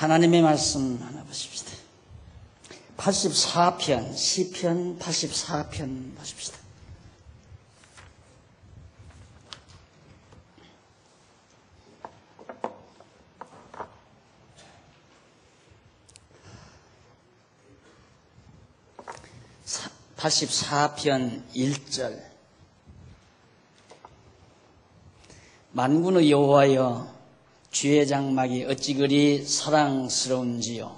하나님의 말씀 하나 보십시다. 84편, 시편 84편 보십시다. 사 84편 1절. 만군의 여호와여, 주의 장막이 어찌 그리 사랑스러운지요.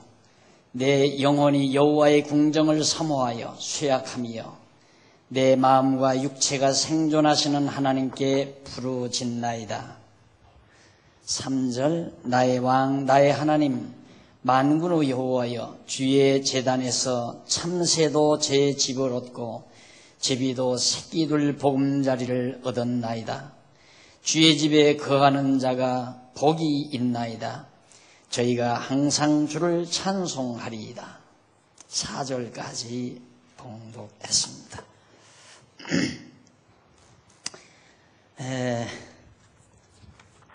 내 영혼이 여호와의 궁정을 사모하여 쇠약함이여, 내 마음과 육체가 생존하시는 하나님께 부르짖나이다. 3절. 나의 왕 나의 하나님 만군의 여호와여, 주의 제단에서 참새도 제 집을 얻고 제비도 새끼들 보금자리를 얻었나이다. 주의 집에 거하는 자가 복이 있나이다. 저희가 항상 주를 찬송하리이다. 4절까지 봉독했습니다.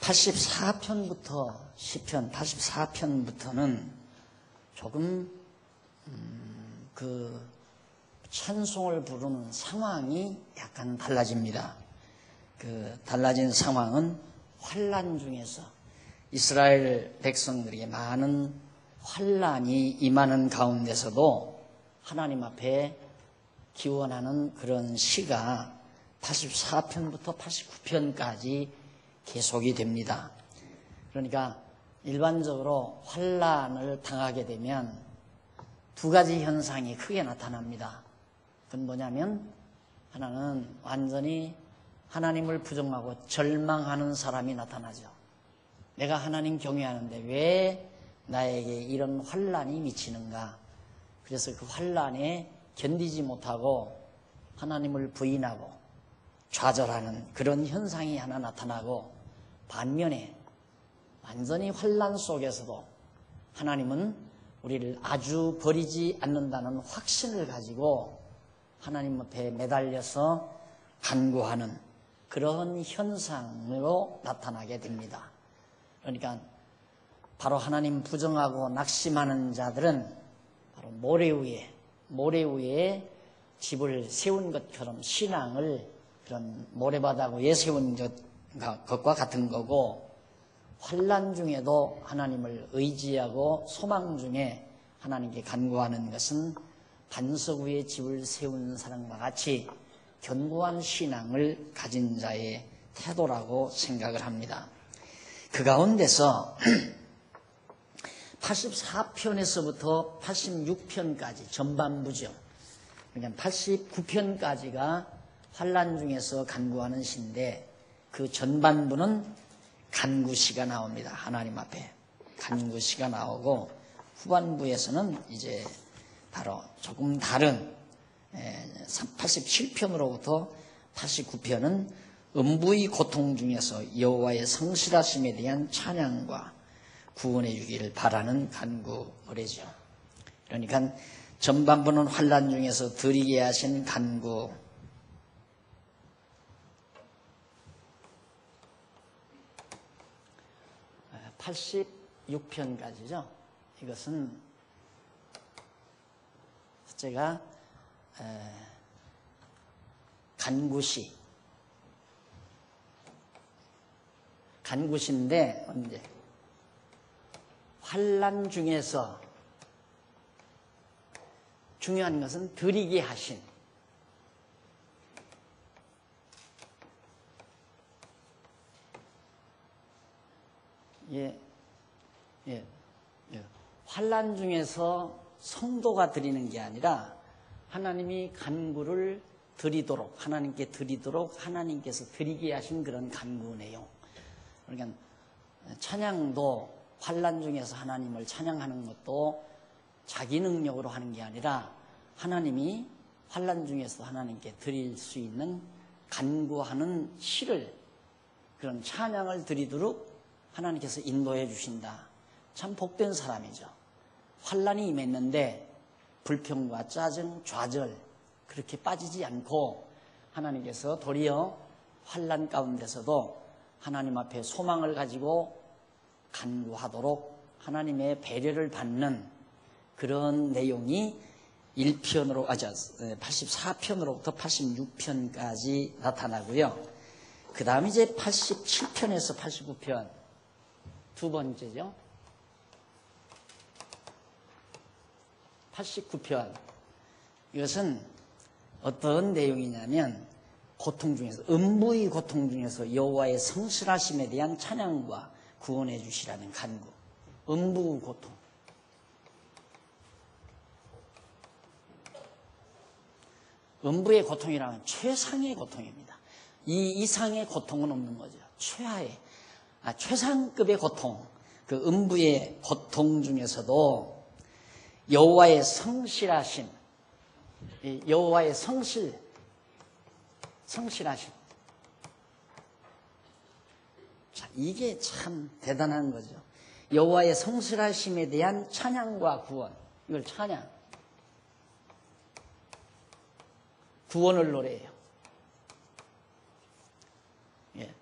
84편부터 시편 84편부터는 조금 그 찬송을 부르는 상황이 약간 달라집니다. 그 달라진 상황은 환난 중에서 이스라엘 백성들에게 많은 환난이 임하는 가운데서도 하나님 앞에 기원하는 그런 시가 84편부터 89편까지 계속이 됩니다. 그러니까 일반적으로 환난을 당하게 되면 두 가지 현상이 크게 나타납니다. 그건 뭐냐면, 하나는 완전히 하나님을 부정하고 절망하는 사람이 나타나죠. 내가 하나님 경외하는데 왜 나에게 이런 환난이 미치는가. 그래서 그 환난에 견디지 못하고 하나님을 부인하고 좌절하는 그런 현상이 하나 나타나고, 반면에 완전히 환난 속에서도 하나님은 우리를 아주 버리지 않는다는 확신을 가지고 하나님 앞에 매달려서 간구하는 그런 현상으로 나타나게 됩니다. 그러니까 바로 하나님 부정하고 낙심하는 자들은 바로 모래 위에 집을 세운 것처럼 신앙을 그런 모래바닥 위에 세운 것과 같은 거고, 환난 중에도 하나님을 의지하고 소망 중에 하나님께 간구하는 것은 반석 위에 집을 세운 사람과 같이 견고한 신앙을 가진 자의 태도라고 생각을 합니다. 그 가운데서 84편에서부터 86편까지 전반부죠. 그러니까 89편까지가 환난 중에서 간구하는 시인데, 그 전반부는 간구시가 나옵니다. 하나님 앞에 간구시가 나오고, 후반부에서는 이제 바로 조금 다른 87편으로부터 89편은 음부의 고통 중에서 여호와의 성실하심에 대한 찬양과 구원해 주기를 바라는 간구 노래죠. 그러니까 전반부는 환난 중에서 드리게 하신 간구, 86편까지죠. 이것은 제가 간구시인데, 이제 환난 중에서 중요한 것은 드리게 하신, 환난 중에서 성도가 드리는 게 아니라 하나님이 간구를 드리도록, 하나님께 드리도록 하나님께서 드리게 하신 그런 간구 내용. 그러니까 찬양도 환난 중에서 하나님을 찬양하는 것도 자기 능력으로 하는 게 아니라 하나님이 환난 중에서 하나님께 드릴 수 있는 간구하는 시를, 그런 찬양을 드리도록 하나님께서 인도해 주신다. 참 복된 사람이죠. 환난이 임했는데 불평과 짜증, 좌절 그렇게 빠지지 않고 하나님께서 도리어 환난 가운데서도 하나님 앞에 소망을 가지고 간구하도록 하나님의 배려를 받는 그런 내용이 1편으로, 84편으로부터 86편까지 나타나고요. 그 다음 이제 87편에서 89편, 두 번째죠. 89편. 이것은 어떤 내용이냐면, 고통 중에서, 음부의 고통 중에서 여호와의 성실하심에 대한 찬양과 구원해 주시라는 간구. 음부의 고통. 음부의 고통이라면 최상의 고통입니다. 이 이상의 고통은 없는 거죠. 최상급의 고통. 그 음부의 고통 중에서도 여호와의 성실하심, 여호와의 성실하심. 자, 이게 참 대단한 거죠. 여호와의 성실하심에 대한 찬양과 구원. 이걸 찬양. 구원을 노래해요. 예.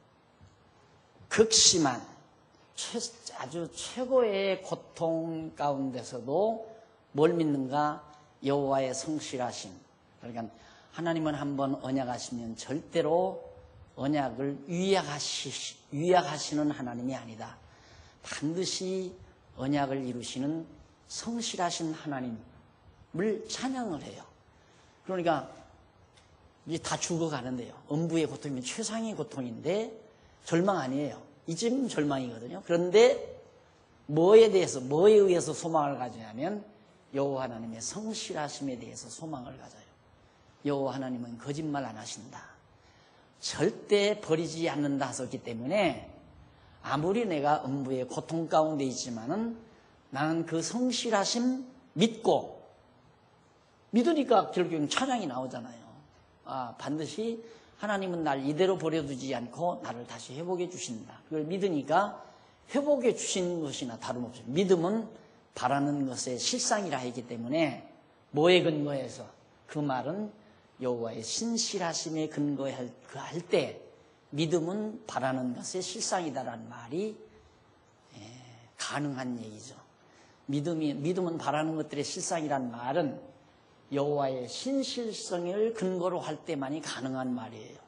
극심한 아주 최고의 고통 가운데서도 뭘 믿는가? 여호와의 성실하심. 그러니까 하나님은 한번 언약하시면 절대로 언약을 위약하시는 하나님이 아니다. 반드시 언약을 이루시는 성실하신 하나님을 찬양을 해요. 그러니까 이제 다 죽어가는데요. 음부의 고통이면 최상의 고통인데 절망 아니에요. 이쯤 절망이거든요. 그런데 뭐에 의해서 소망을 가지냐면 여호와 하나님의 성실하심에 대해서 소망을 가져요. 여호와 하나님은 거짓말 안 하신다. 절대 버리지 않는다 하셨기 때문에 아무리 내가 음부의 고통 가운데 있지만은 나는 그 성실하심 믿으니까 결국엔 찬양이 나오잖아요. 반드시 하나님은 날 이대로 버려두지 않고 나를 다시 회복해 주신다. 그걸 믿으니까 회복해 주신 것이나 다름없어요. 믿음은 바라는 것의 실상이라 했기 때문에 뭐에 근거해서 그 말은 여호와의 신실하심에 근거할 때 믿음은 바라는 것의 실상이다라는 말이 가능한 얘기죠. 믿음은 바라는 것들의 실상이라는 말은 여호와의 신실성을 근거로 할 때만이 가능한 말이에요.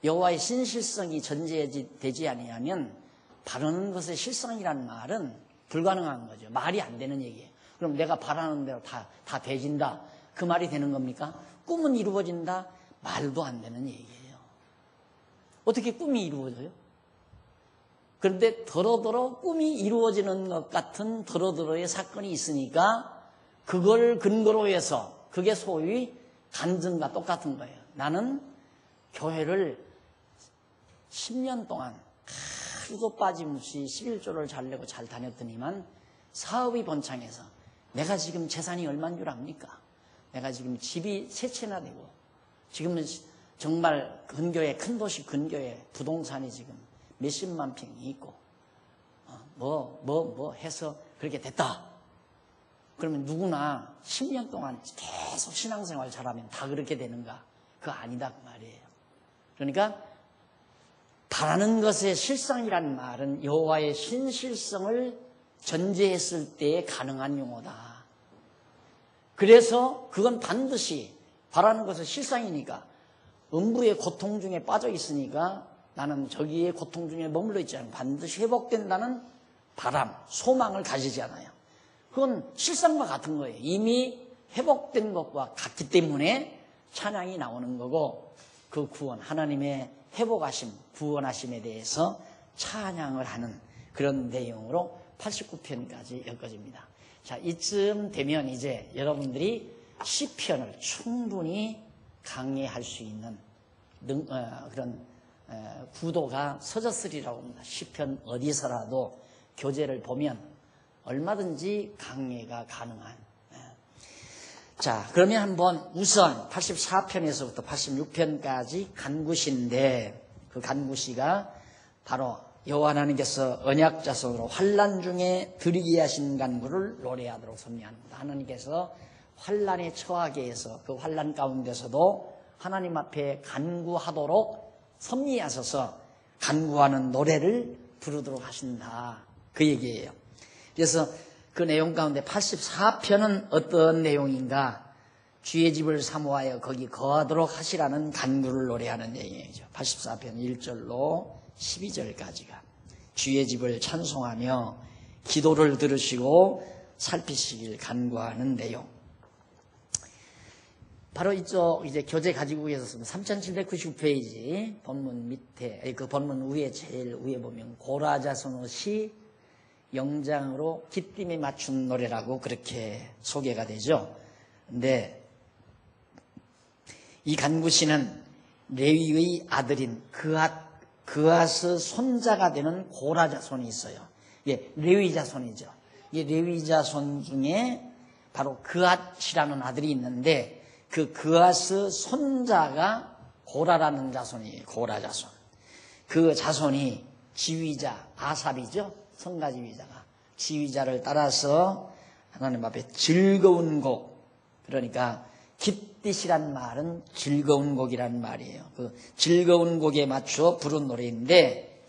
여호와의 신실성이 전제되지 아니하면 바라는 것의 실상이라는 말은 불가능한 거죠. 말이 안 되는 얘기예요. 그럼 내가 바라는 대로 다 되진다. 그 말이 되는 겁니까? 꿈은 이루어진다. 말도 안 되는 얘기예요. 어떻게 꿈이 이루어져요? 그런데 더러더러 꿈이 이루어지는 것 같은 더러더러의 사건이 있으니까 그걸 근거로 해서 그게 소위 간증과 똑같은 거예요. 나는 교회를 10년 동안 하루도 빠짐없이 11조를 잘 내고 잘 다녔더니만 사업이 번창해서 내가 지금 재산이 얼마인 줄 압니까? 내가 지금 집이 3채나 되고 지금은 정말 근교에 큰 도시 근교에 부동산이 지금 몇십만 평이 있고 해서 그렇게 됐다. 그러면 누구나 10년 동안 계속 신앙생활 잘하면 다 그렇게 되는가? 그거 아니다 그 말이에요. 그러니까 바라는 것의 실상이라는 말은 여호와의 신실성을 전제했을 때에 가능한 용어다. 그래서 그건 반드시 바라는 것의 실상이니까 음부의 고통 중에 빠져 있으니까 나는 저기의 고통 중에 머물러 있지 않아요. 반드시 회복된다는 바람, 소망을 가지잖아요. 그건 실상과 같은 거예요. 이미 회복된 것과 같기 때문에 찬양이 나오는 거고 그 구원, 하나님의 회복하심, 구원하심에 대해서 찬양을 하는 그런 내용으로 89편까지 엮어집니다. 자, 이쯤 되면 이제 여러분들이 시편을 충분히 강의할 수 있는 그런 구도가 서졌으리라고 합니다. 시편 어디서라도 교재를 보면 얼마든지 강의가 가능한. 자, 그러면 한번 우선 84편에서부터 86편까지 간구시인데 그 간구시가 바로 여호와 하나님께서 언약 자손으로 환난 중에 드리게 하신 간구를 노래하도록 섭리합니다. 하나님께서 환난에 처하게 해서 그 환난 가운데서도 하나님 앞에 간구하도록 섭리하셔서 간구하는 노래를 부르도록 하신다. 그 얘기예요. 그래서 그 내용 가운데 84편은 어떤 내용인가? 주의 집을 사모하여 거기 거하도록 하시라는 간구를 노래하는 내용이죠. 84편 1절로 12절까지가 주의 집을 찬송하며 기도를 들으시고 살피시길 간구하는 내용. 바로 이쪽 이제 교재 가지고 계셨으면 3799페이지 본문 밑에, 그 본문 위에 제일 위에 보면 고라자손옷이 영장으로 기쁨에 맞춘 노래라고 그렇게 소개가 되죠. 근데 이 간구시는 레위의 아들인 그앗의 손자가 되는 고라 자손이 있어요. 예, 레위 자손이죠. 이 레위 자손 중에 바로 그앗이라는 아들이 있는데 그 그앗의 손자가 고라라는 자손이에요. 고라 자손. 그 자손이 지휘자 아삽이죠. 성가 지휘자가 지휘자를 따라서 하나님 앞에 즐거운 곡, 그러니까 깃딧이란 말은 즐거운 곡이란 말이에요. 그 즐거운 곡에 맞춰 부른 노래인데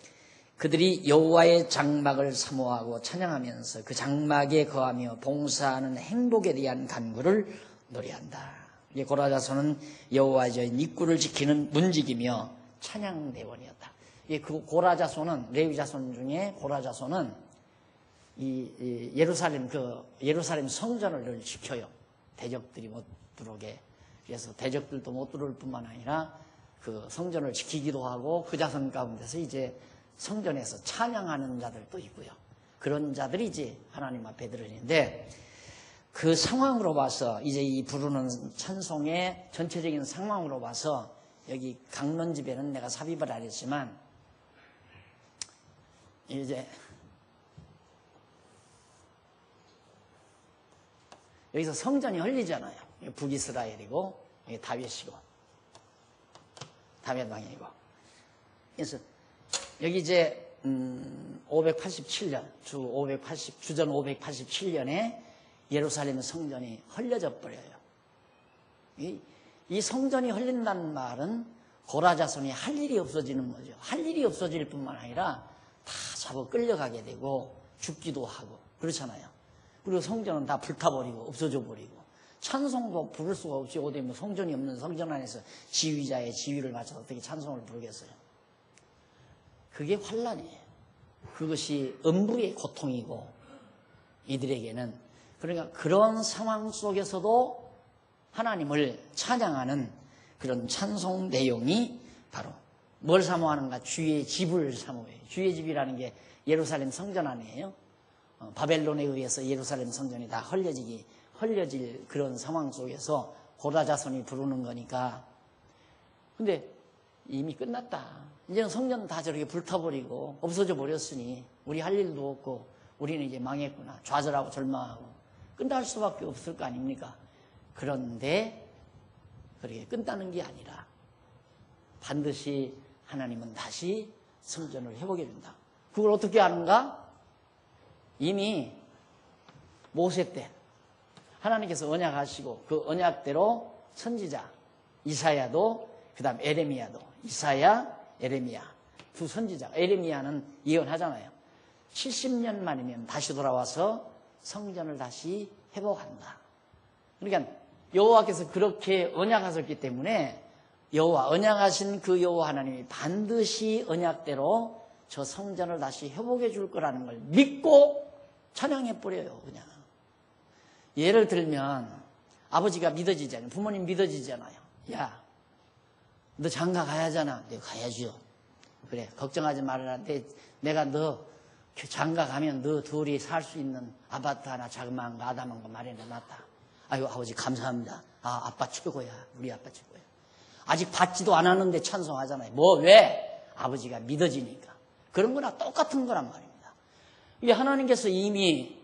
그들이 여호와의 장막을 사모하고 찬양하면서 그 장막에 거하며 봉사하는 행복에 대한 간구를 노래한다. 고라 자손은 여호와의 입구를 지키는 문지기며 찬양대원이었다. 그 고라 자손은 레위 자손 중에 고라 자손은 이 예루살렘 성전을 늘 지켜요. 대적들이 못 들어오게. 그래서 대적들도 못 들어올 뿐만 아니라 그 성전을 지키기도 하고 그 자손 가운데서 이제 성전에서 찬양하는 자들도 있고요. 그런 자들이 이제 하나님 앞에 들으는데 그 상황으로 봐서 이제 이 부르는 찬송의 전체적인 상황으로 봐서 여기 강론집에는 내가 삽입을 안 했지만 이제 여기서 성전이 흘리잖아요. 북이스라엘이고 다윗이고 다윗 왕이고. 그래서 여기 이제 587년 주전 587년에 예루살렘 성전이 흘려져 버려요. 이 성전이 흘린다는 말은 고라 자손이 할 일이 없어지는 거죠. 할 일이 없어질 뿐만 아니라 다 잡아 끌려가게 되고 죽기도 하고 그렇잖아요. 그리고 성전은 다 불타버리고 없어져 버리고 찬송도 부를 수가 없이 어디 뭐 성전이 없는 성전 안에서 지휘자의 지휘를 맞춰서 어떻게 찬송을 부르겠어요. 그게 환난이에요. 그것이 음부의 고통이고 이들에게는 그러니까 그런 상황 속에서도 하나님을 찬양하는 그런 찬송 내용이 바로 뭘 사모하는가? 주의 집을 사모해요. 주의 집이라는 게 예루살렘 성전 아니에요. 바벨론에 의해서 예루살렘 성전이 다 흘려질 그런 상황 속에서 고라 자손이 부르는 거니까. 근데 이미 끝났다. 이제는 성전 다 저렇게 불타버리고 없어져 버렸으니 우리 할 일도 없고 우리는 이제 망했구나. 좌절하고 절망하고 끝날 수밖에 없을 거 아닙니까? 그런데 그렇게 끝나는 게 아니라 반드시 하나님은 다시 성전을 회복해 준다. 그걸 어떻게 하는가? 이미 모세 때 하나님께서 언약하시고 그 언약대로 선지자 이사야도 그다음 에레미야도 이사야, 에레미야 두 선지자. 에레미야는 예언하잖아요. 70년 만이면 다시 돌아와서 성전을 다시 회복한다. 그러니까 여호와께서 그렇게 언약하셨기 때문에 여호와 언약하신 그 여호와 하나님이 반드시 언약대로 저 성전을 다시 회복해 줄 거라는 걸 믿고 찬양해 버려요. 그냥 예를 들면 아버지가 믿어지잖아요. 부모님 믿어지잖아요. 야, 너 장가 가야 하잖아. 내가 가야죠. 그래, 걱정하지 말아라. 내가 너 장가 가면 너 둘이 살 수 있는 아파트 하나 자그마한 거 아담한 거 마련해 놨다. 아이고 아버지 감사합니다. 아, 아빠 최고야. 우리 아빠 최고야. 아직 받지도 않았는데 찬송하잖아요. 뭐 왜? 아버지가 믿어지니까. 그런 거나 똑같은 거란 말입니다. 이게 하나님께서 이미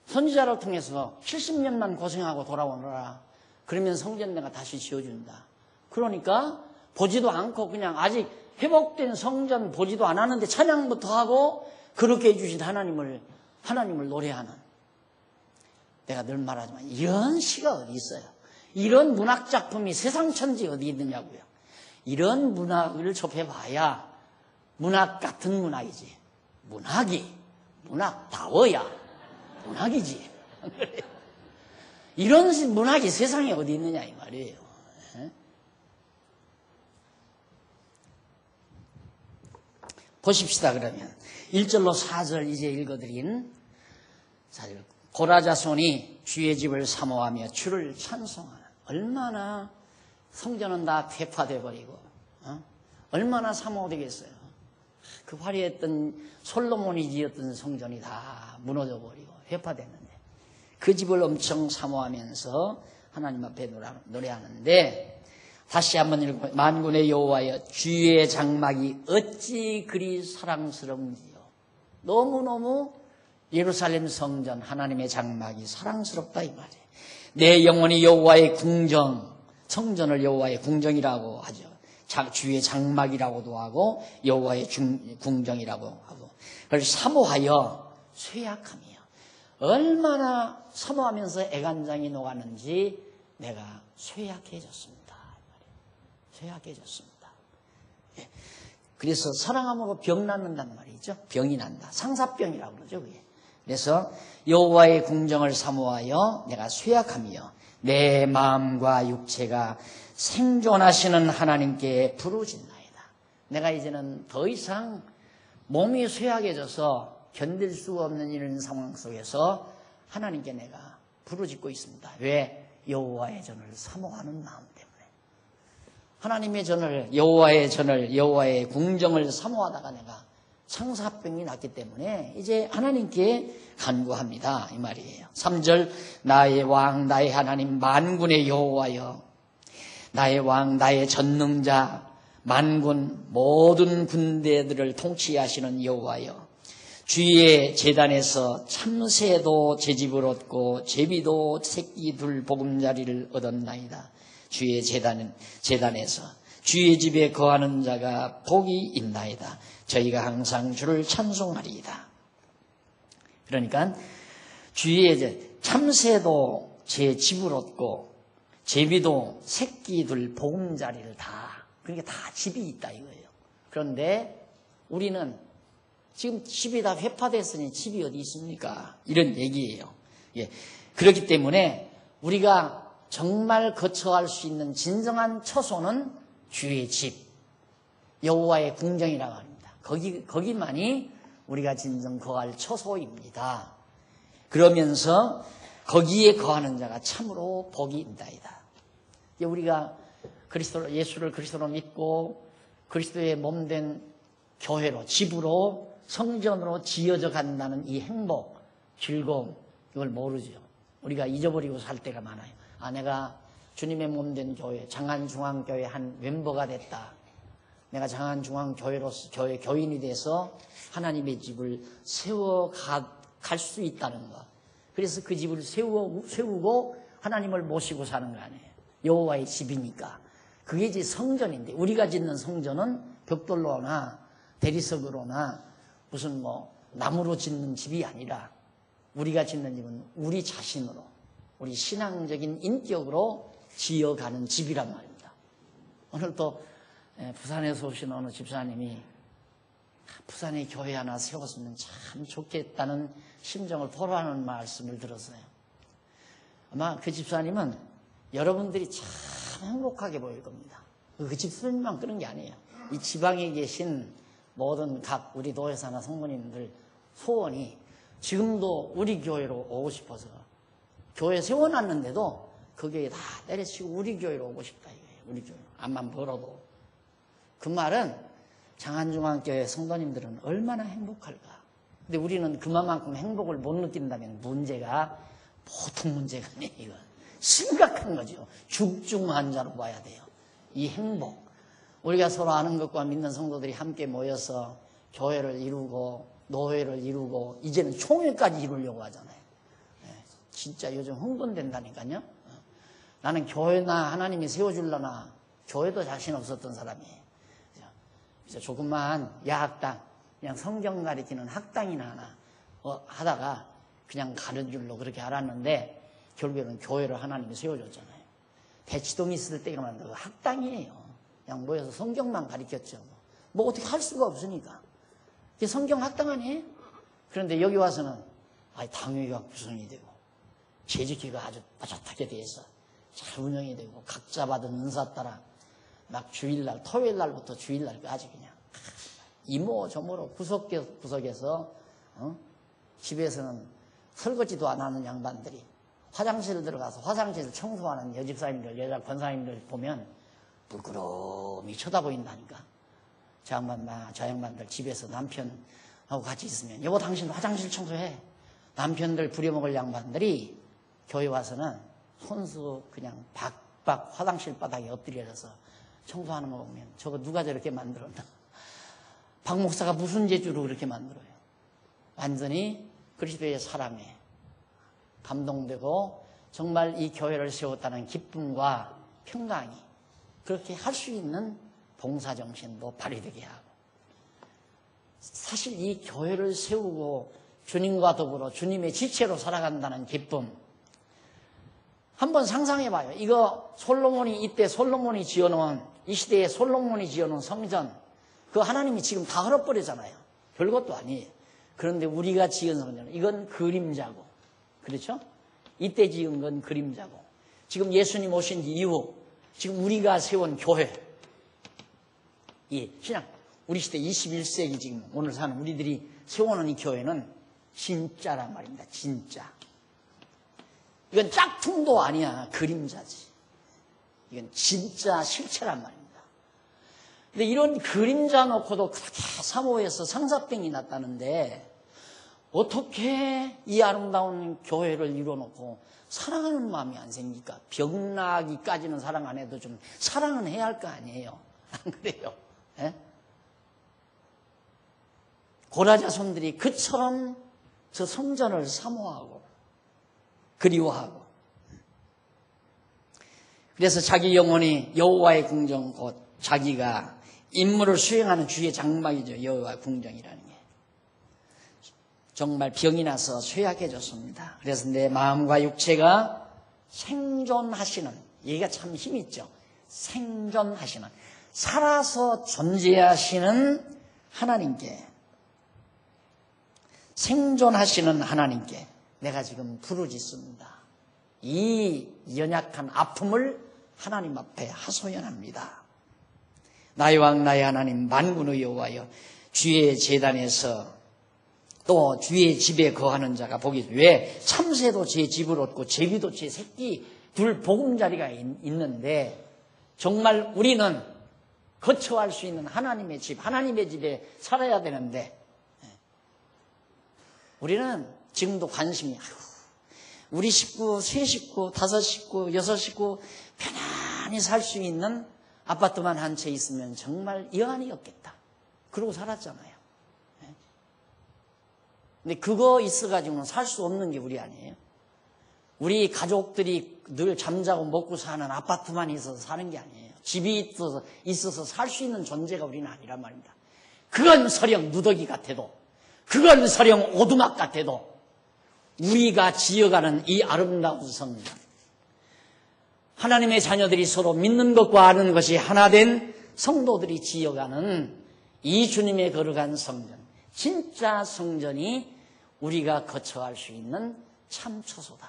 선지자를 통해서 70년만 고생하고 돌아오너라. 그러면 성전 내가 다시 지어준다. 그러니까 보지도 않고 그냥 아직 회복된 성전 보지도 않았는데 찬양부터 하고 그렇게 해주신 하나님을 노래하는. 내가 늘 말하지만 이런 시가 어디 있어요. 이런 문학작품이 세상 천지 어디 있느냐고요. 이런 문학을 접해봐야 문학 같은 문학이지. 문학다워야 문학이지. 이런 문학이 세상에 어디 있느냐 이 말이에요. 보십시다. 그러면 1절로 4절 이제 읽어드린 고라자손이 주의 집을 사모하며 주를 찬송하는, 얼마나 성전은 다 폐파돼 버리고 얼마나 사모되겠어요. 그 화려했던 솔로몬이 지었던 성전이 다 무너져 버리고 회파됐는데 그 집을 엄청 사모하면서 하나님 앞에 노래하는데, 다시 한번 읽고, 만군의 여호와여 주의 장막이 어찌 그리 사랑스러운지요. 너무너무 예루살렘 성전 하나님의 장막이 사랑스럽다 이 말이에요. 내 영혼이 여호와의 궁정, 성전을 여호와의 궁정이라고 하죠. 주의 장막이라고도 하고 여호와의 궁정이라고 하고, 그걸 사모하여 쇠약함이요. 얼마나 사모하면서 애간장이 녹았는지 내가 쇠약해졌습니다. 쇠약해졌습니다. 예. 그래서 사랑함으로 병 낫는단 말이죠. 병이 난다. 상사병이라고 그러죠. 그게. 그래서 여호와의 궁정을 사모하여 내가 쇠약하며 내 마음과 육체가 생존하시는 하나님께 부르짖나이다. 내가 이제는 더 이상 몸이 쇠약해져서 견딜 수가 없는 이런 상황 속에서 하나님께 내가 부르짖고 있습니다. 왜? 여호와의 전을 사모하는 마음 때문에. 하나님의 전을, 여호와의 궁정을 사모하다가 내가 상사병이 났기 때문에 이제 하나님께 간구합니다 이 말이에요. 3절 나의 왕 나의 하나님 만군의 여호와여, 나의 왕 나의 전능자 만군 모든 군대들을 통치하시는 여호와여, 주의 제단에서 참새도 제 집을 얻고 제비도 새끼 둘 보금자리를 얻었나이다. 주의 제단에서 주의 집에 거하는 자가 복이 있나이다. 저희가 항상 주를 찬송하리이다. 그러니까 주의 참새도 제 집을 얻고 제비도 새끼들 보금자리를 다, 그러니까 다 집이 있다 이거예요. 그런데 우리는 지금 집이 다 회파됐으니 집이 어디 있습니까? 이런 얘기예요. 예. 그렇기 때문에 우리가 정말 거처할 수 있는 진정한 처소는 주의 집, 여호와의 궁정이라고 합니다. 거기만이 우리가 진정 거할 처소입니다. 그러면서 거기에 거하는 자가 참으로 복이 있나이다. 우리가 예수를 그리스도로 믿고 그리스도의 몸된 교회로, 집으로, 성전으로 지어져 간다는 이 행복, 즐거움, 이걸 모르죠. 우리가 잊어버리고 살 때가 많아요. 내가 주님의 몸된 교회, 장안중앙교회 한 멤버가 됐다. 내가 장안중앙교회로서 교인이 돼서 하나님의 집을 세워갈 수 있다는 것. 그래서 그 집을 세우고 하나님을 모시고 사는 거 아니에요. 여호와의 집이니까. 그게 이제 성전인데, 우리가 짓는 성전은 벽돌로나 대리석으로나 무슨 나무로 짓는 집이 아니라 우리가 짓는 집은 우리 자신으로, 우리 신앙적인 인격으로 지어가는 집이란 말입니다. 오늘 또 부산에서 오신 어느 집사님이 부산에 교회 하나 세웠으면 참 좋겠다는 심정을 토로하는 말씀을 들었어요. 아마 그 집사님은 여러분들이 참 행복하게 보일 겁니다. 그 집사님만 그런 게 아니에요. 이 지방에 계신 모든 각 우리 도회사나 성모님들 소원이 지금도 우리 교회로 오고 싶어서 교회 세워놨는데도 거기에 다 때려치고 우리 교회로 오고 싶다 이거예요. 우리 교회 암만 벌어도. 그 말은 장안중앙교회 성도님들은 얼마나 행복할까. 근데 우리는 그만큼 행복을 못 느낀다면 문제가 보통 문제가 아니에요. 이건 심각한 거죠. 죽중 환자로 봐야 돼요. 이 행복, 우리가 서로 아는 것과 믿는 성도들이 함께 모여서 교회를 이루고 노회를 이루고 이제는 총회까지 이루려고 하잖아요. 진짜 요즘 흥분된다니까요. 나는 교회나 하나님이 세워줄라나 교회도 자신 없었던 사람이에요. 그래서 조그만 야학당, 그냥 성경 가리키는 학당이나 하나 하다가 그냥 가르줄로 그렇게 알았는데 결국에는 교회를 하나님이 세워줬잖아요. 대치동 있을 때가 만든 학당이에요. 그냥 모여서 성경만 가르쳤죠. 뭐 어떻게 할 수가 없으니까. 이게 성경 학당 아니에요? 그런데 여기 와서는 당회가 구성이 되고 재직회가 아주 빠듯하게 돼서 잘 운영이 되고 각자 받은 은사 따라 막 주일날, 토요일날부터 주일날까지 그냥 이모 저모로 구석에서 집에서는 설거지도 안 하는 양반들이 화장실 들어가서 화장실 청소하는 여집사님들, 여자 권사님들 보면 부끄러움이 쳐다보인다니까. 저 양반들 집에서 남편하고 같이 있으면 여보 당신 화장실 청소해. 남편들 부려먹을 양반들이 교회 와서는 손수 그냥 박박 화장실 바닥에 엎드려서 청소하는 거 보면 저거 누가 저렇게 만들었나. 박 목사가 무슨 재주로 그렇게 만들어요. 완전히 그리스도의 사랑에 감동되고 정말 이 교회를 세웠다는 기쁨과 평강이 그렇게 할 수 있는 봉사정신도 발휘되게 하고, 사실 이 교회를 세우고 주님과 더불어 주님의 지체로 살아간다는 기쁨, 한번 상상해봐요. 이거 이때 솔로몬이 지어놓은, 이 시대에 솔로몬이 지어놓은 성전, 그 하나님이 지금 다 헐어버리잖아요. 별것도 아니에요. 그런데 우리가 지은 성전은 이건 그림자고, 그렇죠? 이때 지은 건 그림자고, 지금 예수님 오신 이후 지금 우리가 세운 교회, 이 신앙, 우리 시대 21세기 지금 오늘 사는 우리들이 세워놓은 이 교회는 진짜란 말입니다. 진짜. 이건 짝퉁도 아니야. 그림자지. 이건 진짜 실체란 말입니다. 근데 이런 그림자 놓고도 그렇게 사모해서 상사병이 났다는데 어떻게 이 아름다운 교회를 이뤄놓고 사랑하는 마음이 안 생길까? 병나기까지는 사랑 안 해도 좀 사랑은 해야 할 거 아니에요. 안 그래요? 예? 고라자손들이 그처럼 저 성전을 사모하고 그리워하고, 그래서 자기 영혼이 여호와의 궁정, 곧 자기가 임무를 수행하는 주의 장막이죠. 여호와의 궁정이라는 게 정말 병이 나서 쇠약해졌습니다. 그래서 내 마음과 육체가 생존하시는, 얘기가 참 힘있죠. 생존하시는, 살아서 존재하시는 하나님께, 생존하시는 하나님께 내가 지금 부르짖습니다. 이 연약한 아픔을 하나님 앞에 하소연합니다. 나의 왕 나의 하나님 만군의 여호와여, 주의 제단에서 또 주의 집에 거하는 자가 복이, 왜 참새도 제 집을 얻고 제비도 제 새끼 둘 보금자리가 있는데 정말 우리는 거처할 수 있는 하나님의 집, 하나님의 집에 살아야 되는데 우리는 지금도 관심이, 우리 식구, 3식구, 5식구, 6식구 편안히 살 수 있는 아파트만 한 채 있으면 정말 여한이었겠다. 그러고 살았잖아요. 근데 그거 있어가지고는 살 수 없는 게 우리 아니에요. 우리 가족들이 늘 잠자고 먹고 사는 아파트만 있어서 사는 게 아니에요. 집이 있어서 살 수 있는 존재가 우리는 아니란 말입니다. 그건 설령 누더기 같아도, 그건 설령 오두막 같아도 우리가 지어가는 이 아름다운 성전, 하나님의 자녀들이 서로 믿는 것과 아는 것이 하나 된 성도들이 지어가는 이 주님의 거룩한 성전, 진짜 성전이 우리가 거처할 수 있는 참 처소다.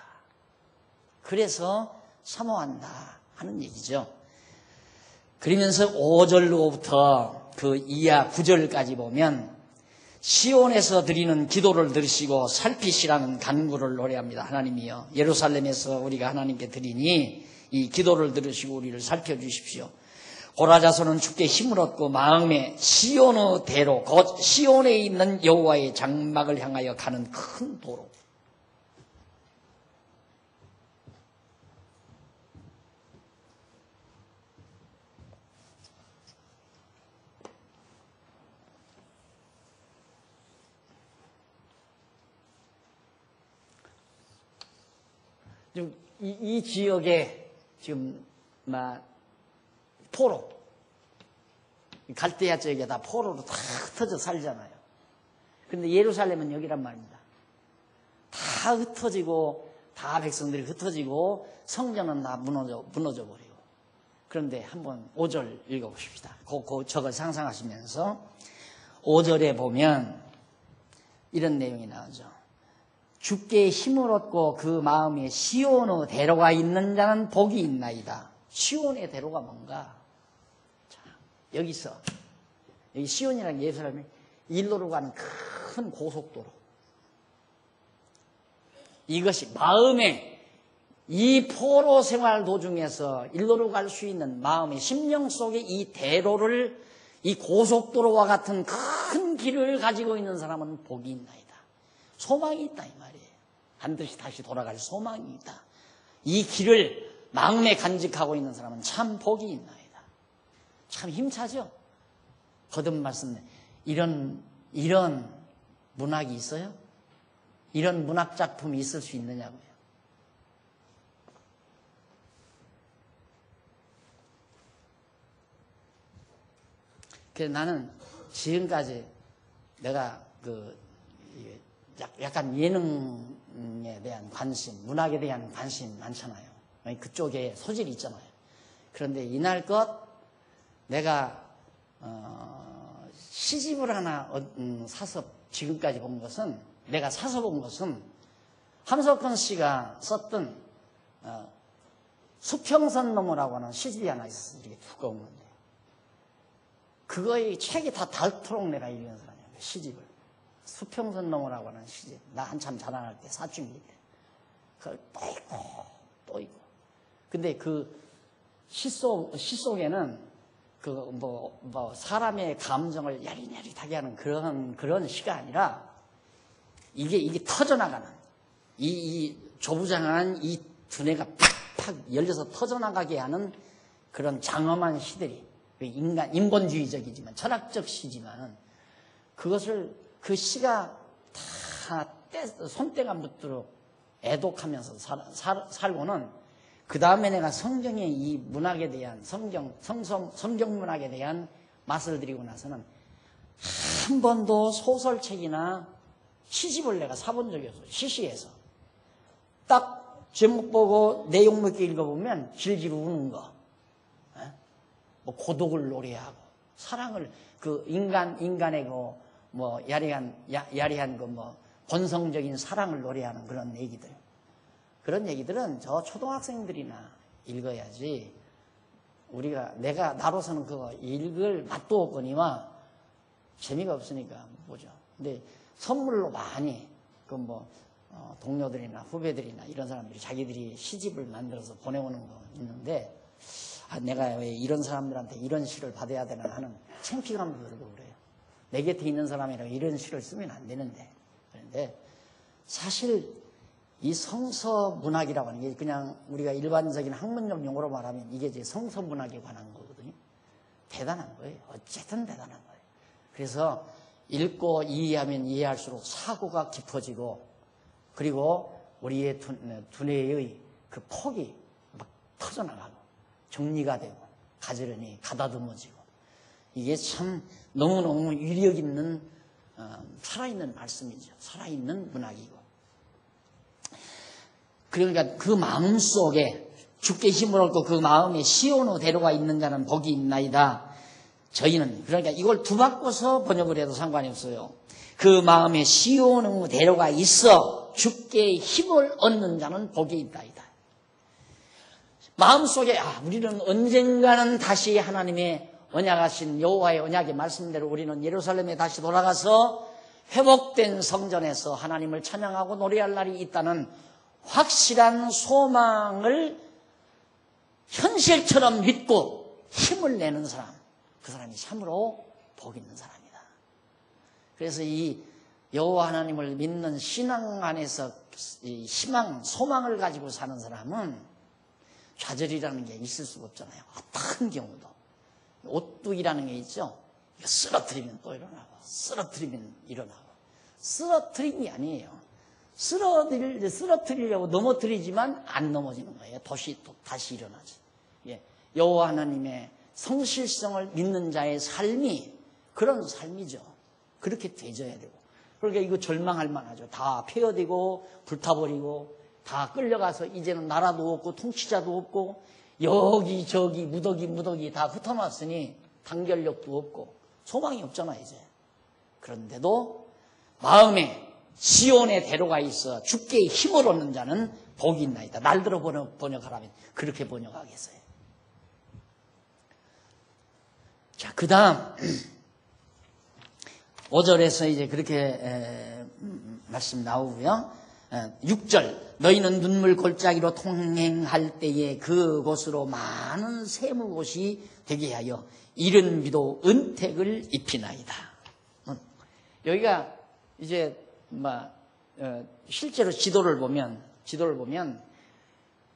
그래서 사모한다 하는 얘기죠. 그러면서 5절로부터 그 이하 9절까지 보면 시온에서 드리는 기도를 들으시고 살피시라는 간구를 노래합니다. 하나님이여, 예루살렘에서 우리가 하나님께 드리니 이 기도를 들으시고 우리를 살펴주십시오. 고라자손은 주께 힘을 얻고 마음에 시온의 대로, 곧 시온에 있는 여호와의 장막을 향하여 가는 큰 도로. 이 지역에 지금 포로, 갈대아 지역에 다 포로로 다 흩어져 살잖아요. 그런데 예루살렘은 여기란 말입니다. 다 흩어지고, 다 백성들이 흩어지고 성전은 다 무너져 버리고. 그런데 한번 5절 읽어보십시다. 저걸 상상하시면서 5절에 보면 이런 내용이 나오죠. 주께 힘을 얻고 그 마음에 시온의 대로가 있는 자는 복이 있나이다. 시온의 대로가 뭔가? 자, 여기서 여기 시온이라는 게 예루살렘의 일로로 가는 큰 고속도로. 이것이 마음에 이 포로 생활 도중에서 일로로 갈 수 있는 마음의 심령 속에 이 대로를, 이 고속도로와 같은 큰 길을 가지고 있는 사람은 복이 있나이다. 소망이 있다 이 말이에요. 반드시 다시 돌아갈 소망이 있다. 이 길을 마음에 간직하고 있는 사람은 참 복이 있나이다. 참 힘차죠? 거듭 말씀, 이런 문학이 있어요? 이런 문학 작품이 있을 수 있느냐고요. 그래서 나는 지금까지 내가 약간 예능에 대한 관심, 문학에 대한 관심 많잖아요. 그쪽에 소질이 있잖아요. 그런데 이날껏 내가 시집을 하나 사서 지금까지 본 것은, 내가 사서 본 것은 함석헌 씨가 썼던 수평선 너머라고 하는 시집이 하나 있었어요. 이렇게 두꺼운 건데. 그거의 책이 다 닳도록 내가 읽은 사람이에요. 시집을. 수평선 너머라고 하는 시집. 나 한참 자라날 때, 사춘기 때. 그걸 또 읽고, 또 읽고. 근데 그 시 속에는 사람의 감정을 야릿야릿하게 하는 그런 시가 아니라 이게 터져나가는, 이 조부장한 이 두뇌가 팍팍 열려서 터져나가게 하는 그런 장엄한 시들이, 인본주의적이지만, 철학적 시지만은, 그것을, 그 시가 다 손때가 묻도록 애독하면서 살고는, 그 다음에 내가 성경의 이 문학에 대한, 성경 문학에 대한 맛을 들이고 나서는 한 번도 소설책이나 시집을 내가 사본 적이 없어요. 시시해서. 딱 제목 보고 내용 몇 개 읽어보면 질질 우는 거. 뭐 고독을 노래하고, 사랑을, 인간의 야리한 본성적인 사랑을 노래하는 그런 얘기들. 그런 얘기들은 저 초등학생들이나 읽어야지, 나로서는 그거 읽을 맛도 없거니와 재미가 없으니까 못 보죠. 근데 선물로 많이, 동료들이나 후배들이나 이런 사람들이 자기들이 시집을 만들어서 보내오는 거 있는데, 내가 왜 이런 사람들한테 이런 시를 받아야 되나 하는 창피감도 들고 그래요. 내 곁에 있는 사람이라고 이런 시를 쓰면 안 되는데. 그런데 사실 이 성서문학이라고 하는 게 그냥 우리가 일반적인 학문적 용어로 말하면 이게 이제 성서문학에 관한 거거든요. 대단한 거예요. 어쨌든 대단한 거예요. 그래서 읽고 이해하면 이해할수록 사고가 깊어지고, 그리고 우리의 두뇌의 그 폭이 막 터져나가고 정리가 되고 가지런히 가다듬어지고, 이게 참 너무너무 위력 있는 살아있는 말씀이죠. 살아있는 문학이고. 그러니까 그 마음 속에 주께 힘을 얻고 그 마음에 시온의 대로가 있는 자는 복이 있나이다. 저희는 그러니까 이걸 두 바꿔서 번역을 해도 상관이 없어요. 그 마음에 시온의 대로가 있어 주께 힘을 얻는 자는 복이 있나이다. 마음속에 우리는 언젠가는 다시 하나님의 언약하신 여호와의 언약의 말씀대로 우리는 예루살렘에 다시 돌아가서 회복된 성전에서 하나님을 찬양하고 노래할 날이 있다는 확실한 소망을 현실처럼 믿고 힘을 내는 사람, 그 사람이 참으로 복 있는 사람이다. 그래서 이 여호와 하나님을 믿는 신앙 안에서 이 희망, 소망을 가지고 사는 사람은 좌절이라는 게 있을 수가 없잖아요. 어떤 경우도. 오뚝이라는 게 있죠. 이거 쓰러뜨리면 또 일어나고, 쓰러뜨리면 일어나고. 쓰러뜨린 게 아니에요. 쓰러뜨리려고 넘어뜨리지만 안 넘어지는 거예요. 다시 일어나지. 여호와 하나님의 성실성을 믿는 자의 삶이 그런 삶이죠. 그렇게 되져야 되고. 그러니까 이거 절망할 만하죠. 다 폐허되고 불타버리고 다 끌려가서 이제는 나라도 없고 통치자도 없고 여기저기 무더기 다 흩어놨으니 단결력도 없고 소망이 없잖아 이제. 그런데도 마음에 시온의 대로가 있어 주께 힘을 얻는 자는 복이 있나이다. 날들어 번역하라면 그렇게 번역하겠어요. 자, 그 다음 5절에서 이제 그렇게 말씀 나오고요. 6절, 너희는 눈물 골짜기로 통행할 때에 그곳으로 많은 세무곳이 되게 하여 이른 비도 은택을 입히나이다. 여기가 이제 실제로 지도를 보면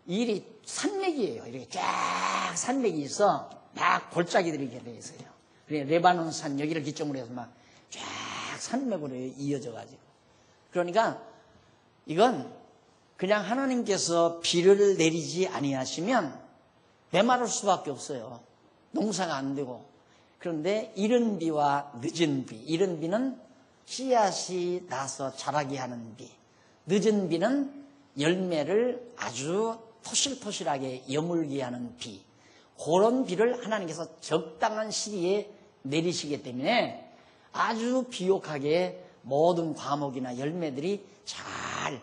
일이 산맥이에요. 이렇게 쫙 산맥이 있어 막 골짜기들이 이렇게 되어 있어요. 레바논 산 여기를 기점으로 해서 막 쫙 산맥으로 이어져 가지고, 그러니까 이건 그냥 하나님께서 비를 내리지 아니하시면 메마를 수밖에 없어요. 농사가 안 되고. 그런데 이른 비와 늦은 비, 이른 비는 씨앗이 나서 자라게 하는 비, 늦은 비는 열매를 아주 토실토실하게 여물게 하는 비, 그런 비를 하나님께서 적당한 시기에 내리시기 때문에 아주 비옥하게 모든 과목이나 열매들이 잘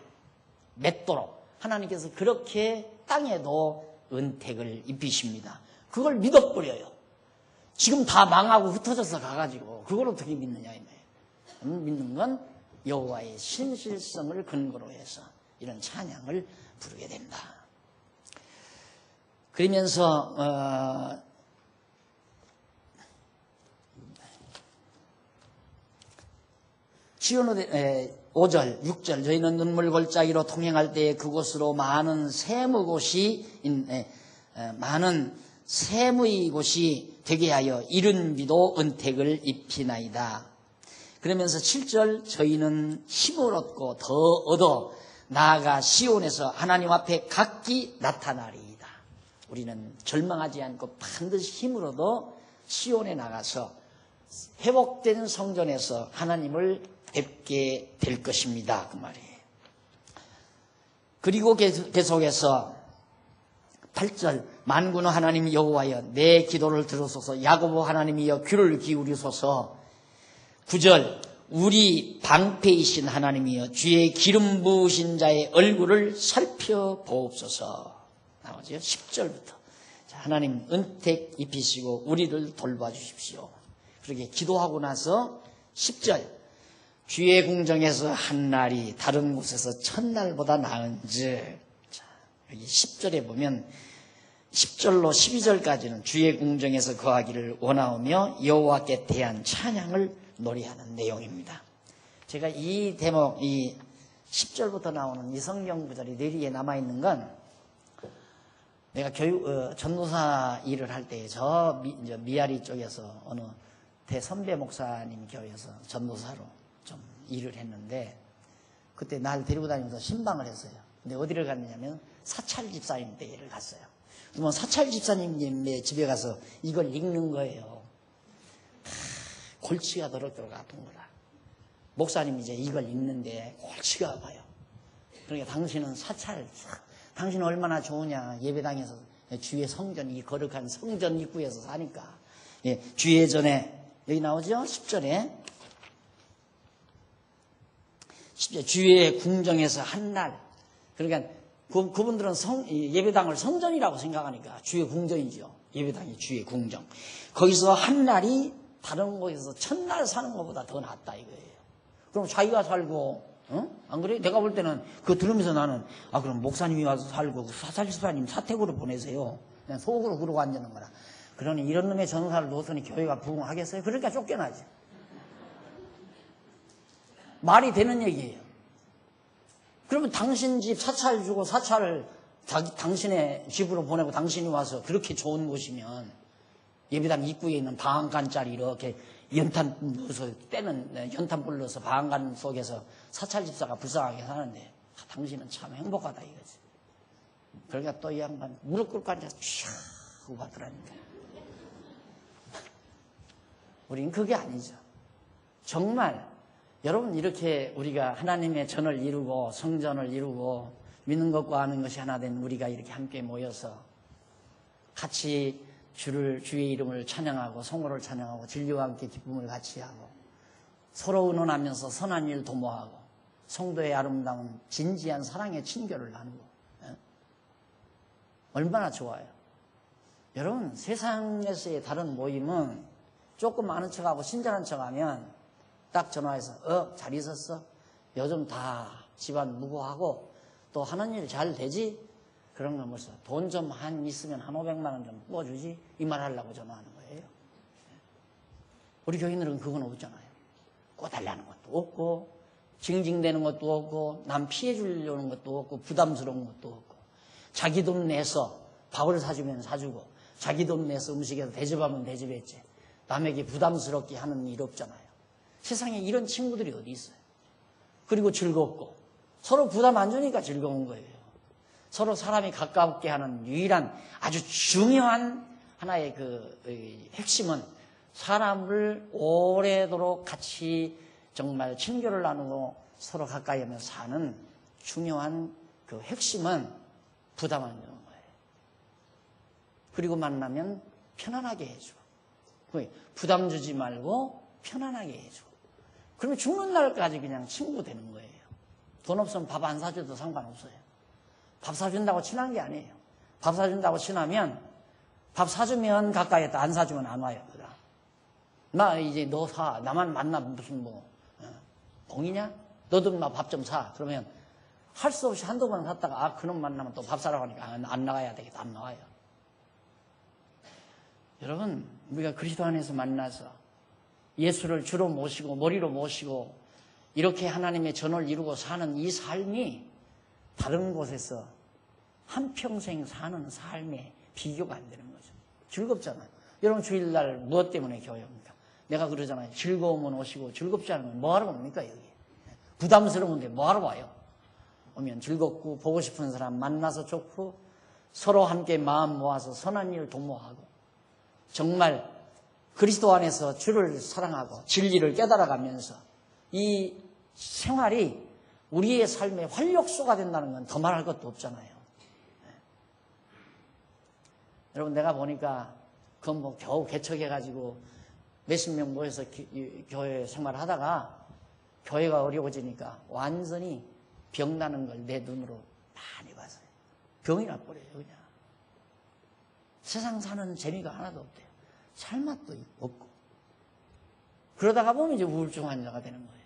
맺도록 하나님께서 그렇게 땅에도 은택을 입히십니다. 그걸 믿어버려요. 지금 다 망하고 흩어져서 가가지고 그걸 어떻게 믿느냐 이 말이에요. 믿는 건 여호와의 신실성을 근거로 해서 이런 찬양을 부르게 된다. 그러면서 시온의 5절, 6절, 저희는 눈물 골짜기로 통행할 때에 그곳으로 많은 세무의 곳이 되게 하여 이른 비도 은택을 입히나이다. 그러면서 7절, 저희는 힘을 얻고 더 얻어 나아가 시온에서 하나님 앞에 각기 나타나리이다. 우리는 절망하지 않고 반드시 힘을 얻어 시온에 나가서 회복된 성전에서 하나님을 뵙게 될 것입니다. 그 말이에요. 그리고 계속해서 8절, 만군의 하나님 여호와여 내 기도를 들으소서. 야고보 하나님이여 귀를 기울이소서. 9절, 우리 방패이신 하나님이여 주의 기름 부으신 자의 얼굴을 살펴보옵소서. 나오죠. 10절부터 하나님 은택 입히시고 우리를 돌봐주십시오. 그렇게 기도하고 나서 10절, 주의 궁정에서 한 날이 다른 곳에서 첫날보다 나은즉. 여기 10절에 보면 10절로 12절까지는 주의 궁정에서 거하기를 원하오며 여호와께 대한 찬양을 노래하는 내용입니다. 제가 이 대목, 이 10절부터 나오는 이 성경 구절이 뇌리에 남아있는 건 내가 전도사 일을 할 때 저 미아리 쪽에서 어느 대선배 목사님 교회에서 전도사로 좀 일을 했는데 그때 날 데리고 다니면서 신방을 했어요. 근데 어디를 갔느냐면 사찰 집사님 댁을 갔어요. 그러면 사찰 집사님의 집에 가서 이걸 읽는 거예요. 골치가 도록도록 아픈 거라. 목사님이 이제 이걸 읽는데 골치가 아파요. 그러니까 당신은 당신은 얼마나 좋으냐. 예배당에서 주의 성전, 이 거룩한 성전 입구에서 사니까. 예, 주의 전에 여기 나오죠? 10절에 주의 궁정에서 한 날. 그러니까 그분들은 예배당을 성전이라고 생각하니까 주의 궁정이죠. 예배당이 주의 궁정. 거기서 한 날이 다른 곳에서 첫날 사는 것보다 더 낫다 이거예요. 그럼 자기가 살고, 안 그래? 내가 볼 때는 그거 들으면서 나는 그럼 목사님이 와서 살고 사찰 집사님 사택으로 보내세요. 그냥 속으로 그러고 앉는 거라. 그러니 이런 놈의 전사를 놓더니 교회가 부흥하겠어요? 그러니까 쫓겨나지. 말이 되는 얘기예요. 그러면 당신 집 사찰 주고 사찰을 당신의 집으로 보내고 당신이 와서 그렇게 좋은 곳이면 예배당 입구에 있는 방앗간짜리 이렇게 연탄 넣어서 때는 연탄불 넣어서 방앗간 속에서 사찰 집사가 불쌍하게 사는데 당신은 참 행복하다 이거지. 그러니까 또 이 양반 무릎 꿇고 앉아서 쫙 하고 받더라니까. 우린 그게 아니죠. 정말 여러분 이렇게 우리가 하나님의 전을 이루고 성전을 이루고 믿는 것과 아는 것이 하나 된 우리가 이렇게 함께 모여서 같이 주의 이름을 찬양하고 성호를 찬양하고 진리와 함께 기쁨을 같이 하고 서로 의논하면서 선한 일 도모하고 성도의 아름다운 진지한 사랑의 친교를 나누고, 얼마나 좋아요. 여러분, 세상에서의 다른 모임은 조금 아는 척하고 친절한 척하면 딱 전화해서 잘 있었어? 요즘 다 집안 무고하고 또 하는 일 잘 되지? 그런 거 무슨 돈 좀 있으면 한 500만 원 좀 뽑아주지? 이 말 하려고 전화하는 거예요. 우리 교인들은 그건 없잖아요. 꿔달라는 것도 없고 징징대는 것도 없고 남 피해 주려는 것도 없고 부담스러운 것도 없고 자기 돈 내서 밥을 사주면 사주고 자기 돈 내서 음식에서 대접하면 대접했지 남에게 부담스럽게 하는 일 없잖아요. 세상에 이런 친구들이 어디 있어요. 그리고 즐겁고 서로 부담 안 주니까 즐거운 거예요. 서로 사람이 가깝게 하는 유일한 아주 중요한 하나의 그 핵심은 사람을 오래도록 같이 정말 친교를 나누고 서로 가까이 하며 사는 중요한 그 핵심은 부담 안 주는 거예요. 그리고 만나면 편안하게 해주고 부담 주지 말고 편안하게 해주고 그러면 죽는 날까지 그냥 친구 되는 거예요. 돈 없으면 밥 안 사줘도 상관없어요. 밥 사준다고 친한 게 아니에요. 밥 사준다고 친하면 밥 사주면 가까이 했다. 안 사주면 안 와요. 나 이제 너 사. 나만 만나 무슨 봉이냐? 너도 나 밥 좀 사. 그러면 할 수 없이 한두 번 샀다가 그놈 만나면 또 밥 사라고 하니까 안 나가야 되겠다. 안 나와요. 여러분, 우리가 그리스도 안에서 만나서 예수를 주로 모시고 머리로 모시고 이렇게 하나님의 전을 이루고 사는 이 삶이 다른 곳에서 한평생 사는 삶에 비교가 안 되는 거죠. 즐겁잖아요. 여러분 주일날 무엇 때문에 교회 옵니까? 내가 그러잖아요. 즐거우면 오시고 즐겁지 않으면 뭐하러 옵니까 여기? 부담스러운데 뭐하러 와요? 오면 즐겁고 보고 싶은 사람 만나서 좋고 서로 함께 마음 모아서 선한 일 도모하고 정말 그리스도 안에서 주를 사랑하고 진리를 깨달아가면서 이 생활이 우리의 삶의 활력소가 된다는 건 더 말할 것도 없잖아요. 여러분 내가 보니까 그건 뭐 겨우 개척해가지고 몇십 명 모여서 교회 생활을 하다가 교회가 어려워지니까 완전히 병 나는 걸 내 눈으로 많이 봤어요. 병이 나버려요 그냥. 세상 사는 재미가 하나도 없대요. 살맛도 없고. 그러다가 보면 이제 우울증 환자가 되는 거예요.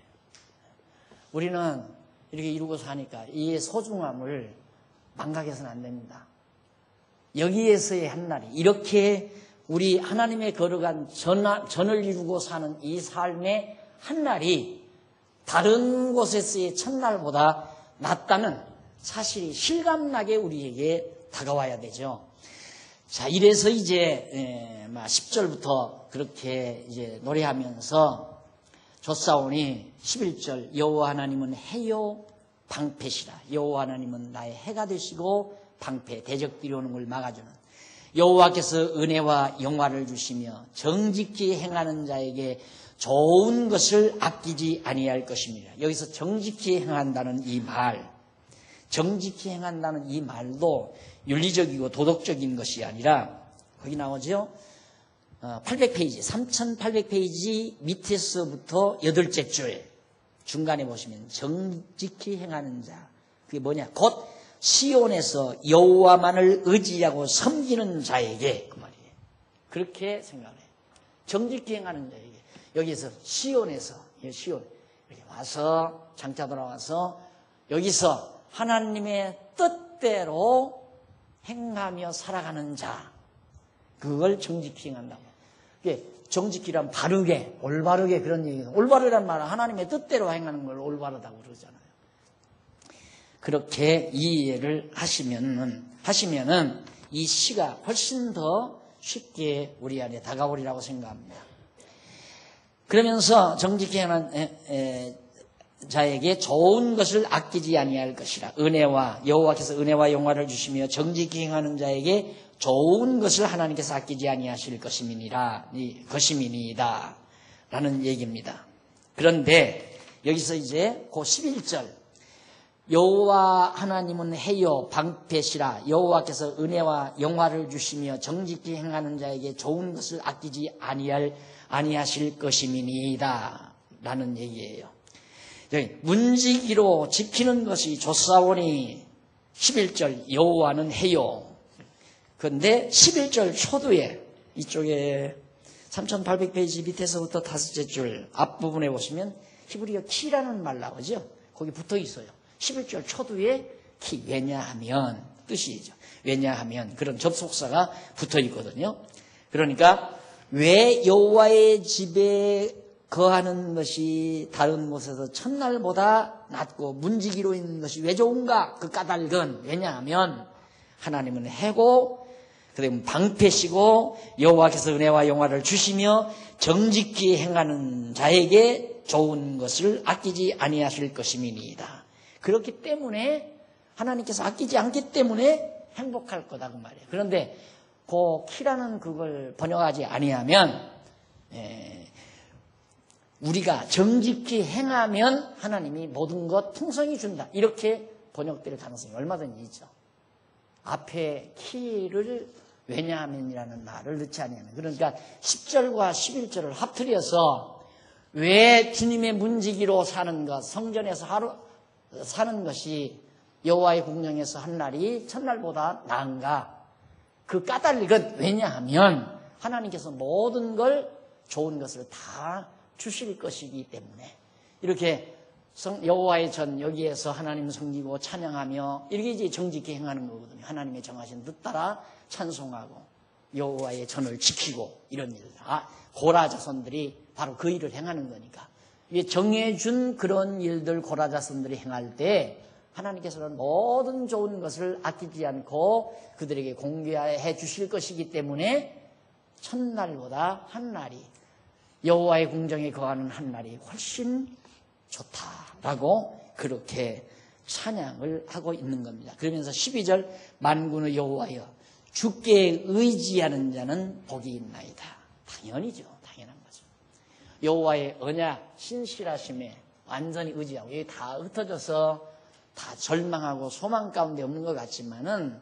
우리는 이렇게 이루고 사니까 이 소중함을 망각해서는 안 됩니다. 여기에서의 한날이 이렇게 우리 하나님의 거룩한 전을 이루고 사는 이 삶의 한날이 다른 곳에서의 첫날보다 낫다는 사실이 실감나게 우리에게 다가와야 되죠. 자, 이래서 이제 10절부터 그렇게 이제 노래하면서 줬사오니 11절 여호와 하나님은 해요 방패시라. 여호와 하나님은 나의 해가 되시고 방패 대적들이 오는 걸 막아주는 여호와께서 은혜와 영화를 주시며 정직히 행하는 자에게 좋은 것을 아끼지 아니할 것입니다. 여기서 정직히 행한다는 이 말, 정직히 행한다는 이 말도 윤리적이고 도덕적인 것이 아니라 거기 나오죠. 800페이지, 3800페이지 밑에서부터 8째 줄 중간에 보시면 정직히 행하는 자, 그게 뭐냐? 곧 시온에서 여호와만을 의지하고 섬기는 자에게 그 말이에요. 그렇게 생각해요. 정직히 행하는 자에게 여기서 시온에서 시온 여기 와서 장차 돌아와서 여기서 하나님의 뜻대로 행하며 살아가는 자, 그걸 정직히 행한다고. 이게 정직히란 바르게, 올바르게 그런 얘기예요. 올바르란 말은 하나님의 뜻대로 행하는 걸 올바르다고 그러잖아요. 그렇게 이해를 하시면은 이 시가 훨씬 더 쉽게 우리 안에 다가오리라고 생각합니다. 그러면서 정직히 행하는 자에게 좋은 것을 아끼지 아니할 것이라. 은혜와 여호와께서 은혜와 영화를 주시며 정직히 행하는 자에게 좋은 것을 하나님께서 아끼지 아니하실 것임이니이다 라는 얘기입니다. 그런데 여기서 이제 그 11절 여호와 하나님은 해요 방패시라. 여호와께서 은혜와 영화를 주시며 정직히 행하는 자에게 좋은 것을 아끼지 아니하실 것임이니이다 라는 얘기예요. 문지기로 지키는 것이 좋사오니 11절 여호와는 해요. 그런데 11절 초두에 이쪽에 3800페이지 밑에서부터 5째 줄 앞부분에 보시면 히브리어 키라는 말 나오죠. 거기 붙어 있어요. 11절 초두에 키, 왜냐하면 뜻이죠. 왜냐하면 그런 접속사가 붙어 있거든요. 그러니까 왜 여호와의 집에 거하는 것이 다른 곳에서 첫날보다 낫고 문지기로 있는 것이 왜 좋은가? 그 까닭은 왜냐하면 하나님은 해고 그다음에 방패시고 여호와께서 은혜와 영화를 주시며 정직히 행하는 자에게 좋은 것을 아끼지 아니하실 것임이니이다. 그렇기 때문에 하나님께서 아끼지 않기 때문에 행복할 거다 그 말이에요. 그런데 그 키라는 그걸 번역하지 아니하면 우리가 정직히 행하면 하나님이 모든 것 풍성히 준다. 이렇게 번역될 가능성이 얼마든지 있죠. 앞에 키를 왜냐하면이라는 말을 넣지 아니하면. 그러니까 10절과 11절을 합틀려서 왜 주님의 문지기로 사는 것, 성전에서 하루 사는 것이 여호와의 공령에서 한 날이 첫날보다 나은가? 그 까닭은 왜냐하면 하나님께서 모든 걸 좋은 것을 다 주실 것이기 때문에 이렇게 여호와의 전 여기에서 하나님 섬기고 찬양하며 이렇게 이제 정직히 행하는 거거든요. 하나님의 정하신 뜻 따라 찬송하고 여호와의 전을 지키고 이런 일들. 고라 자손들이 바로 그 일을 행하는 거니까. 이게 정해준 그런 일들 고라 자손들이 행할 때 하나님께서는 모든 좋은 것을 아끼지 않고 그들에게 공개해 주실 것이기 때문에 첫날보다 한 날이 여호와의 궁정에 거하는 한 날이 훨씬 좋다라고 그렇게 찬양을 하고 있는 겁니다. 그러면서 12절 만군의 여호와여 주께 의지하는 자는 복이 있나이다. 당연히죠. 당연한 거죠. 여호와의 언약 신실하심에 완전히 의지하고 여기 다 흩어져서 다 절망하고 소망 가운데 없는 것 같지만은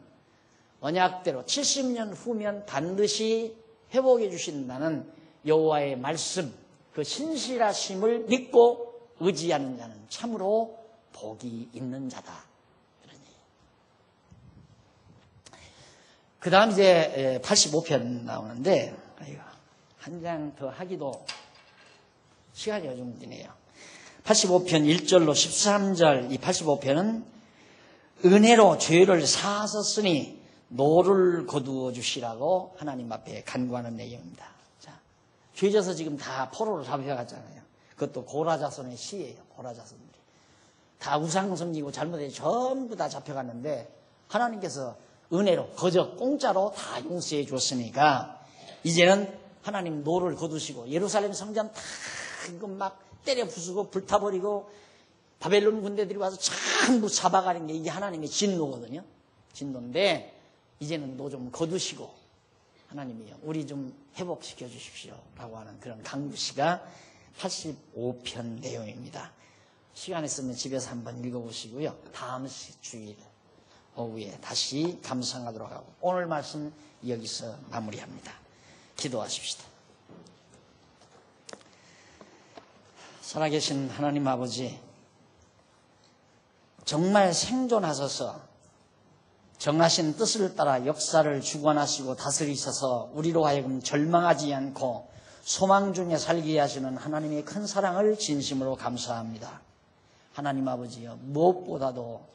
언약대로 70년 후면 반드시 회복해 주신다는 여호와의 말씀, 그 신실하심을 믿고 의지하는 자는 참으로 복이 있는 자다. 그 다음 이제 85편 나오는데 한 장 더 하기도 시간이 요즘 드네요. 85편 1절로 13절 이 85편은 은혜로 죄를 사하셨으니 노를 거두어 주시라고 하나님 앞에 간구하는 내용입니다. 자, 죄져서 지금 다 포로로 잡혀갔잖아요. 그것도 고라 자손의 시예요. 고라 자손들이 다 우상 섬기고 잘못해서 전부 다 잡혀갔는데 하나님께서 은혜로 거저 공짜로 다 용서해 줬으니까 이제는 하나님 노를 거두시고 예루살렘 성전 다 이거 막 때려 부수고 불타버리고 바벨론 군대들이 와서 전부 잡아가는 게 이게 하나님의 진노거든요. 진노인데 이제는 노 좀 거두시고 하나님이요 우리 좀 회복시켜 주십시오 라고 하는 그런 강구시가 85편 내용입니다. 시간 있으면 집에서 한번 읽어보시고요. 다음 주일 오후에 다시 감상하도록 하고 오늘 말씀 여기서 마무리합니다. 기도하십시다. 살아계신 하나님 아버지, 정말 생존하셔서 정하신 뜻을 따라 역사를 주관하시고 다스리셔서 우리로 하여금 절망하지 않고 소망 중에 살게 하시는 하나님의 큰 사랑을 진심으로 감사합니다. 하나님 아버지여, 무엇보다도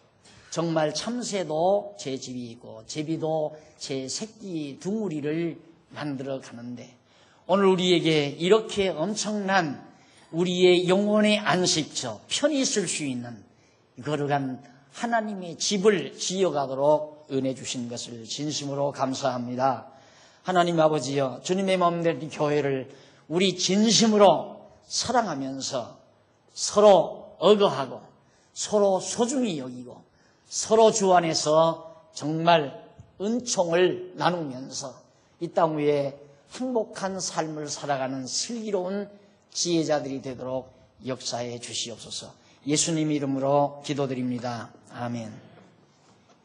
정말 참새도 제 집이 있고 제비도 제 새끼 둥우리를 만들어 가는데 오늘 우리에게 이렇게 엄청난 우리의 영혼의 안식처, 편히 있을 수 있는 거룩한 하나님의 집을 지어가도록 은혜 주신 것을 진심으로 감사합니다. 하나님 아버지여, 주님의 몸된 교회를 우리 진심으로 사랑하면서 서로 억어하고 서로 소중히 여기고 서로 주 안에서 정말 은총을 나누면서 이 땅 위에 행복한 삶을 살아가는 슬기로운 지혜자들이 되도록 역사해 주시옵소서. 예수님 이름으로 기도드립니다. 아멘.